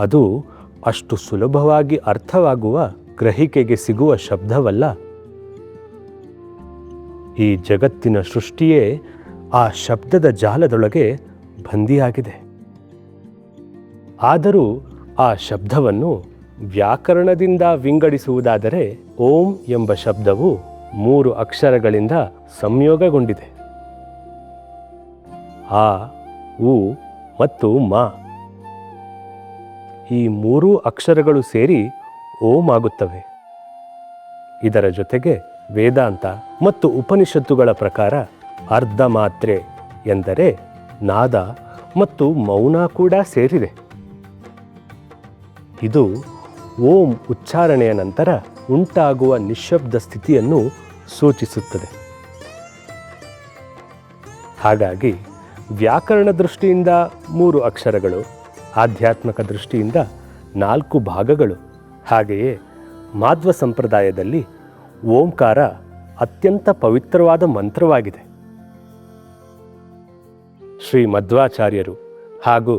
ಅದು ಅಷ್ಟು ಸುಲಭವಾಗಿ ಅರ್ಥವಾಗುವ ಗ್ರಹಿಕೆಗೆ ಸಿಗುವ ಶಬ್ದವಲ್ಲ. ಈ ಜಗತ್ತಿನ ಸೃಷ್ಟಿಯೇ ಆ ಶಬ್ದದ ಜಾಲದೊಳಗೆ ಬಂದಿಯಾಗಿದೆ. ಆದರೂ ಆ ಶಬ್ದವನ್ನು ವ್ಯಾಕರಣದಿಂದ ವಿಂಗಡಿಸುವುದಾದರೆ ಓಂ ಎಂಬ ಶಬ್ದವು 3 ಅಕ್ಷರಗಳಿಂದ ಸಂಯೋಗಗೊಂಡಿದೆ. ಆ, ಉ ಮತ್ತು ಮ. ಈ 3 ಅಕ್ಷರಗಳು ಸೇರಿ ಓಂ ಆಗುತ್ತವೆ. ಇದರ ಜೊತೆಗೆ ವೇದಾಂತ ಮತ್ತು ಉಪನಿಷತ್ತುಗಳ ಪ್ರಕಾರ ಅರ್ಧ ಮಾತ್ರೆ ಎಂದರೆ ನಾದ ಮತ್ತು ಮೌನ ಕೂಡ ಸೇರಿದೆ. ಇದು ಓಂ ಉಚ್ಚಾರಣೆಯ ನಂತರ ಉಂಟಾಗುವ ನಿಶ್ಶಬ್ದ ಸ್ಥಿತಿಯನ್ನು ಸೂಚಿಸುತ್ತದೆ. ಹಾಗಾಗಿ ವ್ಯಾಕರಣ ದೃಷ್ಟಿಯಿಂದ 3 ಅಕ್ಷರಗಳು, ಆಧ್ಯಾತ್ಮಿಕ ದೃಷ್ಟಿಯಿಂದ 4 ಭಾಗಗಳು. ಹಾಗೆಯೇ ಮಾಧ್ವ ಸಂಪ್ರದಾಯದಲ್ಲಿ ಓಂಕಾರ ಅತ್ಯಂತ ಪವಿತ್ರವಾದ ಮಂತ್ರವಾಗಿದೆ. ಶ್ರೀ ಮಧ್ವಾಚಾರ್ಯರು ಹಾಗೂ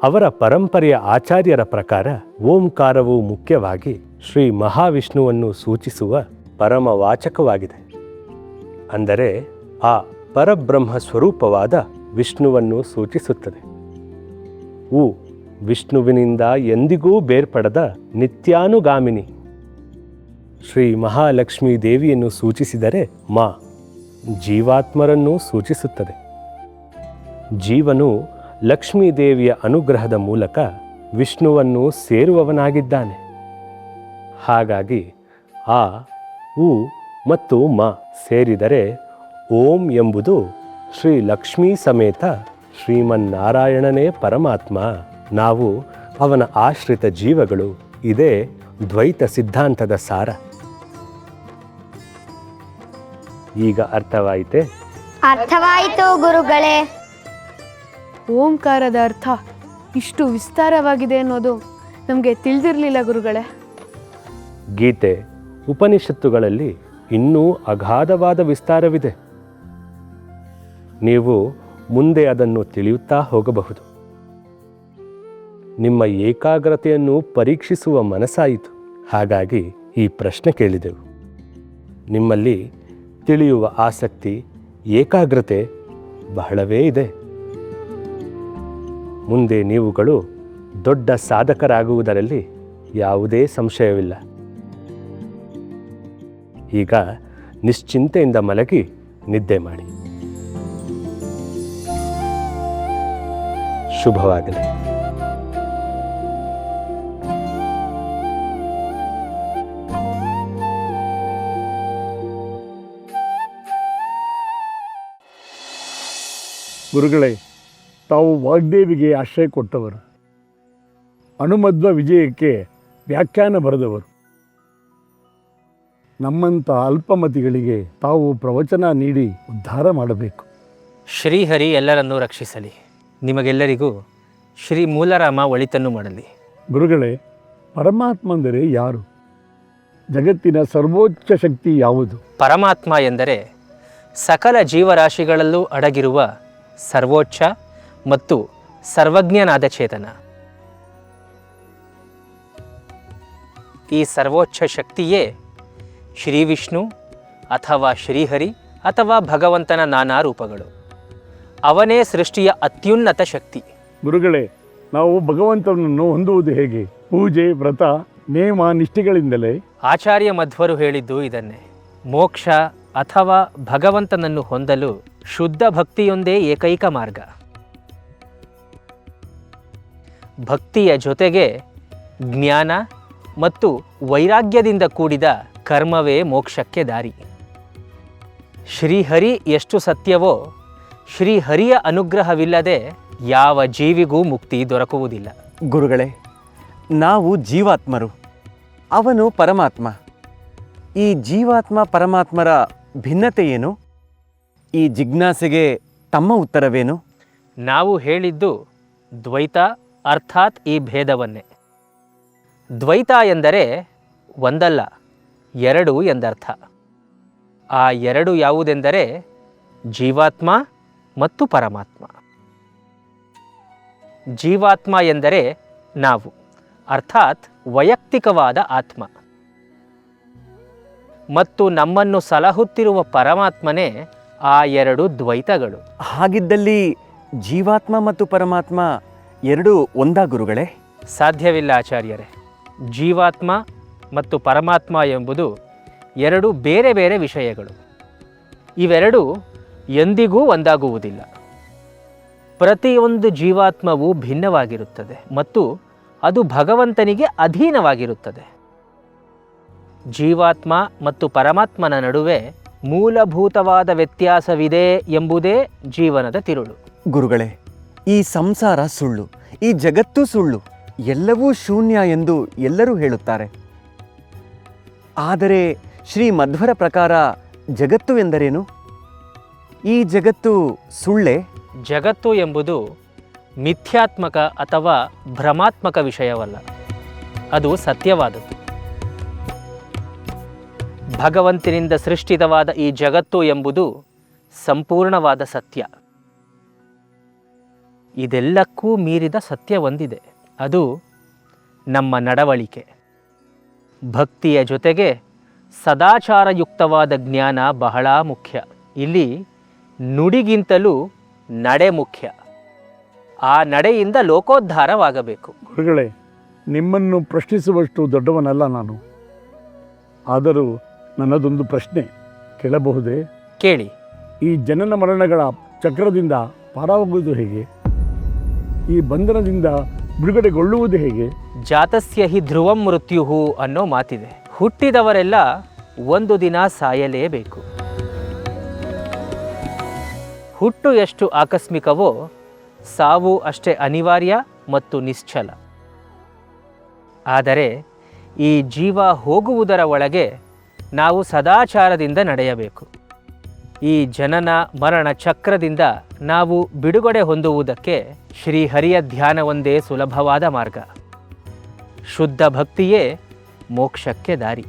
ಅವರ ಪರಂಪರೆಯ ಆಚಾರ್ಯರ ಪ್ರಕಾರ ಓಂಕಾರವು ಮುಖ್ಯವಾಗಿ ಶ್ರೀ ಮಹಾವಿಷ್ಣುವನ್ನು ಸೂಚಿಸುವ ಪರಮವಾಚಕವಾಗಿದೆ. ಅಂದರೆ ಆ ಪರಬ್ರಹ್ಮ ಸ್ವರೂಪವಾದ ವಿಷ್ಣುವನ್ನು ಸೂಚಿಸುತ್ತದೆ. ಉ ವಿಷ್ಣುವಿನಿಂದ ಎಂದಿಗೂ ಬೇರ್ಪಡದ ನಿತ್ಯಾನುಗಾಮಿನಿ. ಶ್ರೀ ಮಹಾಲಕ್ಷ್ಮೀ ದೇವಿಯನ್ನು ಸೂಚಿಸಿದರೆ ಮಾ ಜೀವಾತ್ಮರನ್ನು ಸೂಚಿಸುತ್ತದೆ. ಜೀವನು ಲಕ್ಷ್ಮೀ ದೇವಿಯ ಅನುಗ್ರಹದ ಮೂಲಕ ವಿಷ್ಣುವನ್ನು ಸೇರುವವನಾಗಿದ್ದಾನೆ. ಹಾಗಾಗಿ ಆ, ಉ ಮತ್ತು ಮ ಸೇರಿದರೆ ಓಂ ಎಂಬುದು ಶ್ರೀ ಲಕ್ಷ್ಮೀ ಸಮೇತ ಶ್ರೀಮನ್ನಾರಾಯಣನೇ ಪರಮಾತ್ಮ, ನಾವು ಅವನ ಆಶ್ರಿತ ಜೀವಗಳು. ಇದೇ ದ್ವೈತ ಸಿದ್ಧಾಂತದ ಸಾರ. ಈಗ ಅರ್ಥವಾಯಿತೆ? ಅರ್ಥವಾಯಿತು ಗುರುಗಳೇ. ಓಂಕಾರದ ಅರ್ಥ ಇಷ್ಟು ವಿಸ್ತಾರವಾಗಿದೆ ಅನ್ನೋದು ನಮಗೆ ತಿಳಿದಿರಲಿಲ್ಲ ಗುರುಗಳೇ. ಗೀತೆ, ಉಪನಿಷತ್ತುಗಳಲ್ಲಿ ಇನ್ನೂ ಅಗಾಧವಾದ ವಿಸ್ತಾರವಿದೆ. ನೀವು ಮುಂದೆ ಅದನ್ನು ತಿಳಿಯುತ್ತಾ ಹೋಗಬಹುದು. ನಿಮ್ಮ ಏಕಾಗ್ರತೆಯನ್ನು ಪರೀಕ್ಷಿಸುವ ಮನಸ್ಸಾಯಿತು. ಹಾಗಾಗಿ ಈ ಪ್ರಶ್ನೆ ಕೇಳಿದೆವು. ನಿಮ್ಮಲ್ಲಿ ತಿಳಿಯುವ ಆಸಕ್ತಿ, ಏಕಾಗ್ರತೆ ಬಹಳವೇ ಇದೆ. ಮುಂದೆ ನೀವುಗಳು ದೊಡ್ಡ ಸಾಧಕರಾಗುವುದರಲ್ಲಿ ಯಾವುದೇ ಸಂಶಯವಿಲ್ಲ. ಈಗ ನಿಶ್ಚಿಂತೆಯಿಂದ ಮಲಗಿ ನಿದ್ದೆ ಮಾಡಿ. ಶುಭವಾಗಲಿ. ಗುರುಗಳೇ, ತಾವು ವಾಗ್ದೇವಿಗೆ ಆಶ್ರಯ ಕೊಟ್ಟವರು, ಅನುಮಧ್ವ ವಿಜಯಕ್ಕೆ ವ್ಯಾಖ್ಯಾನ ಬರೆದವರು. ನಮ್ಮಂಥ ಅಲ್ಪಮತಿಗಳಿಗೆ ತಾವು ಪ್ರವಚನ ನೀಡಿ ಉದ್ಧಾರ ಮಾಡಬೇಕು. ಶ್ರೀಹರಿ ಎಲ್ಲರನ್ನೂ ರಕ್ಷಿಸಲಿ. ನಿಮಗೆಲ್ಲರಿಗೂ ಶ್ರೀ ಮೂಲರಾಮ ಒಳಿತನ್ನು ಮಾಡಲಿ. ಗುರುಗಳೇ, ಪರಮಾತ್ಮಂದರೆ ಯಾರು? ಜಗತ್ತಿನ ಸರ್ವೋಚ್ಚ ಶಕ್ತಿ ಯಾವುದು? ಪರಮಾತ್ಮ ಎಂದರೆ ಸಕಲ ಜೀವರಾಶಿಗಳಲ್ಲೂ ಅಡಗಿರುವ ಸರ್ವೋಚ್ಚ ಮತ್ತು ಸರ್ವಜ್ಞನಾದ ಚೇತನ. ಈ ಸರ್ವೋಚ್ಚ ಶಕ್ತಿಯೇ ಶ್ರೀ ವಿಷ್ಣು ಅಥವಾ ಶ್ರೀಹರಿ ಅಥವಾ ಭಗವಂತನ ನಾನಾ ರೂಪಗಳು. ಅವನೇ ಸೃಷ್ಟಿಯ ಅತ್ಯುನ್ನತ ಶಕ್ತಿ. ಗುರುಗಳೇ, ನಾವು ಭಗವಂತನನ್ನು ಹೊಂದುವುದು ಹೇಗೆ? ಪೂಜೆ, ವ್ರತ, ನೇಮ, ನಿಷ್ಠೆಗಳಿಂದಲೇ? ಆಚಾರ್ಯ ಮಧ್ವರು ಹೇಳಿದ್ದು ಇದನ್ನೇ. ಮೋಕ್ಷ ಅಥವಾ ಭಗವಂತನನ್ನು ಹೊಂದಲು ಶುದ್ಧ ಭಕ್ತಿಯೊಂದೇ ಏಕೈಕ ಮಾರ್ಗ. ಭಕ್ತಿಯ ಜೊತೆಗೆ ಜ್ಞಾನ ಮತ್ತು ವೈರಾಗ್ಯದಿಂದ ಕೂಡಿದ ಕರ್ಮವೇ ಮೋಕ್ಷಕ್ಕೆ ದಾರಿ. ಶ್ರೀಹರಿ ಎಷ್ಟು ಸತ್ಯವೋ, ಶ್ರೀಹರಿಯ ಅನುಗ್ರಹವಿಲ್ಲದೆ ಯಾವ ಜೀವಿಗೂ ಮುಕ್ತಿ ದೊರಕುವುದಿಲ್ಲ. ಗುರುಗಳೇ, ನಾವು ಜೀವಾತ್ಮರು, ಅವನು ಪರಮಾತ್ಮ. ಈ ಜೀವಾತ್ಮ ಪರಮಾತ್ಮರ ಭಿನ್ನತೆ ಏನು? ಈ ಜಿಜ್ಞಾಸೆಗೆ ತಮ್ಮ ಉತ್ತರವೇನು? ನಾವು ಹೇಳಿದ್ದು ದ್ವೈತ, ಅರ್ಥಾತ್ ಈ ಭೇದವನ್ನೇ. ದ್ವೈತ ಎಂದರೆ ಒಂದಲ್ಲ ಎರಡು ಎಂದರ್ಥ. ಆ ಎರಡು ಯಾವುದೆಂದರೆ ಜೀವಾತ್ಮ ಮತ್ತು ಪರಮಾತ್ಮ. ಜೀವಾತ್ಮ ಎಂದರೆ ನಾವು, ಅರ್ಥಾತ್ ವೈಯಕ್ತಿಕವಾದ ಆತ್ಮ, ಮತ್ತು ನಮ್ಮನ್ನು ಸಲಹುತ್ತಿರುವ ಪರಮಾತ್ಮನೇ ಆ ಎರಡು ದ್ವೈತಗಳು. ಹಾಗಿದ್ದಲ್ಲಿ ಜೀವಾತ್ಮ ಮತ್ತು ಪರಮಾತ್ಮ ಎರಡೂ ಒಂದಾ ಗುರುಗಳೇ? ಸಾಧ್ಯವಿಲ್ಲ ಆಚಾರ್ಯರೇ. ಜೀವಾತ್ಮ ಮತ್ತು ಪರಮಾತ್ಮ ಎಂಬುದು ಎರಡು ಬೇರೆ ಬೇರೆ ವಿಷಯಗಳು. ಇವೆರಡೂ ಎಂದಿಗೂ ಒಂದಾಗುವುದಿಲ್ಲ. ಪ್ರತಿಯೊಂದು ಜೀವಾತ್ಮವು ಭಿನ್ನವಾಗಿರುತ್ತದೆ ಮತ್ತು ಅದು ಭಗವಂತನಿಗೆ ಅಧೀನವಾಗಿರುತ್ತದೆ. ಜೀವಾತ್ಮ ಮತ್ತು ಪರಮಾತ್ಮನ ನಡುವೆ ಮೂಲಭೂತವಾದ ವ್ಯತ್ಯಾಸವಿದೆ ಎಂಬುದೇ ಜೀವನದ ತಿರುಳು. ಗುರುಗಳೇ, ಈ ಸಂಸಾರ ಸುಳ್ಳು, ಈ ಜಗತ್ತು ಸುಳ್ಳು, ಎಲ್ಲವೂ ಶೂನ್ಯ ಎಂದು ಎಲ್ಲರೂ ಹೇಳುತ್ತಾರೆ. ಆದರೆ ಶ್ರೀ ಮಧ್ವರ ಪ್ರಕಾರ ಜಗತ್ತು ಎಂದರೇನು? ಈ ಜಗತ್ತು ಸುಳ್ಳೇ? ಜಗತ್ತು ಎಂಬುದು ಮಿಥ್ಯಾತ್ಮಕ ಅಥವಾ ಭ್ರಮಾತ್ಮಕ ವಿಷಯವಲ್ಲ, ಅದು ಸತ್ಯವಾದದ್ದು. ಭಗವಂತನಿಂದ ಸೃಷ್ಟಿತವಾದ ಈ ಜಗತ್ತು ಎಂಬುದು ಸಂಪೂರ್ಣವಾದ ಸತ್ಯ. ಇದೆಲ್ಲಕ್ಕೂ ಮೀರಿದ ಸತ್ಯ ಒಂದಿದೆ, ಅದು ನಮ್ಮ ನಡವಳಿಕೆ. ಭಕ್ತಿಯ ಜೊತೆಗೆ ಸದಾಚಾರಯುಕ್ತವಾದ ಜ್ಞಾನ ಬಹಳ ಮುಖ್ಯ. ಇಲ್ಲಿ ನುಡಿಗಿಂತಲೂ ನಡೆ ಮುಖ್ಯ. ಆ ನಡೆಯಿಂದ ಲೋಕೋದ್ಧಾರವಾಗಬೇಕು. ಗುರುಗಳೇ, ನಿಮ್ಮನ್ನು ಪ್ರಶ್ನಿಸುವಷ್ಟು ದೊಡ್ಡವನಲ್ಲ ನಾನು. ಆದರೂ ನನ್ನದೊಂದು ಪ್ರಶ್ನೆ ಕೇಳಬಹುದೇ? ಕೇಳಿ. ಈ ಜನನ ಮರಣಗಳ ಚಕ್ರದಿಂದ ಪಾರಾಗುವುದು ಹೇಗೆ? ಈ ಬಂಧನದಿಂದ ಬಿಡುಗಡೆಗೊಳ್ಳುವುದು ಹೇಗೆ? ಜಾತಸ್ಯ ಹಿ ಧ್ರುವಂ ಮೃತ್ಯುಹು ಅನ್ನೋ ಮಾತಿದೆ. ಹುಟ್ಟಿದವರೆಲ್ಲ ಒಂದು ದಿನ ಸಾಯಲೇಬೇಕು. ಹುಟ್ಟು ಎಷ್ಟು ಆಕಸ್ಮಿಕವೋ ಸಾವು ಅಷ್ಟೇ ಅನಿವಾರ್ಯ ಮತ್ತು ನಿಶ್ಚಲ. ಆದರೆ ಈ ಜೀವ ಹೋಗುವುದರ ಒಳಗೆ ನಾವು ಸದಾಚಾರದಿಂದ ನಡೆಯಬೇಕು. ಈ ಜನನ ಮರಣ ಚಕ್ರದಿಂದ ನಾವು ಬಿಡುಗಡೆ ಹೊಂದುವುದಕ್ಕೆ ಶ್ರೀಹರಿಯ ಧ್ಯಾನವೊಂದೇ ಸುಲಭವಾದ ಮಾರ್ಗ. ಶುದ್ಧ ಭಕ್ತಿಯೇ ಮೋಕ್ಷಕ್ಕೆ ದಾರಿ.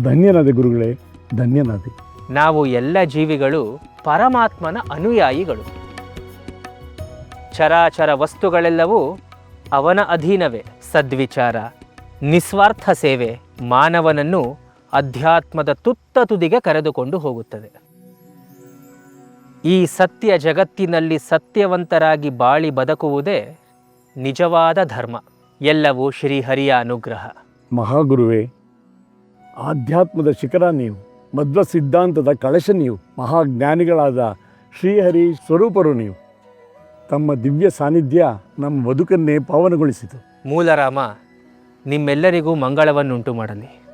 ಧನ್ಯನಾದೆ ಗುರುಗಳೇ, ಧನ್ಯನಾದೆ. ನಾವು ಎಲ್ಲ ಜೀವಿಗಳು ಪರಮಾತ್ಮನ ಅನುಯಾಯಿಗಳು. ಚರಾಚರ ವಸ್ತುಗಳೆಲ್ಲವೂ ಅವನ ಅಧೀನವೇ. ಸದ್ವಿಚಾರ, ನಿಸ್ವಾರ್ಥ ಸೇವೆ ಮಾನವನನ್ನು ಅಧ್ಯಾತ್ಮದ ತುತ್ತ ತುದಿಗೆ ಕರೆದುಕೊಂಡು ಹೋಗುತ್ತದೆ. ಈ ಸತ್ಯ ಜಗತ್ತಿನಲ್ಲಿ ಸತ್ಯವಂತರಾಗಿ ಬಾಳಿ ಬದುಕುವುದೇ ನಿಜವಾದ ಧರ್ಮ. ಎಲ್ಲವೂ ಶ್ರೀಹರಿಯ ಅನುಗ್ರಹ. ಮಹಾಗುರುವೇ, ಆಧ್ಯಾತ್ಮದ ಶಿಖರ ನೀವು, ಮಧ್ವ ಸಿದ್ಧಾಂತದ ಕಳಶ ನೀವು, ಮಹಾಜ್ಞಾನಿಗಳಾದ ಶ್ರೀಹರಿ ಸ್ವರೂಪರು ನೀವು. ತಮ್ಮ ದಿವ್ಯ ಸಾನ್ನಿಧ್ಯ ನಮ್ಮ ಬದುಕನ್ನೇ ಪಾವನಗೊಳಿಸಿತು. ಮೂಲರಾಮ ನಿಮ್ಮೆಲ್ಲರಿಗೂ ಮಂಗಳವನ್ನುಂಟು ಮಾಡಲಿ.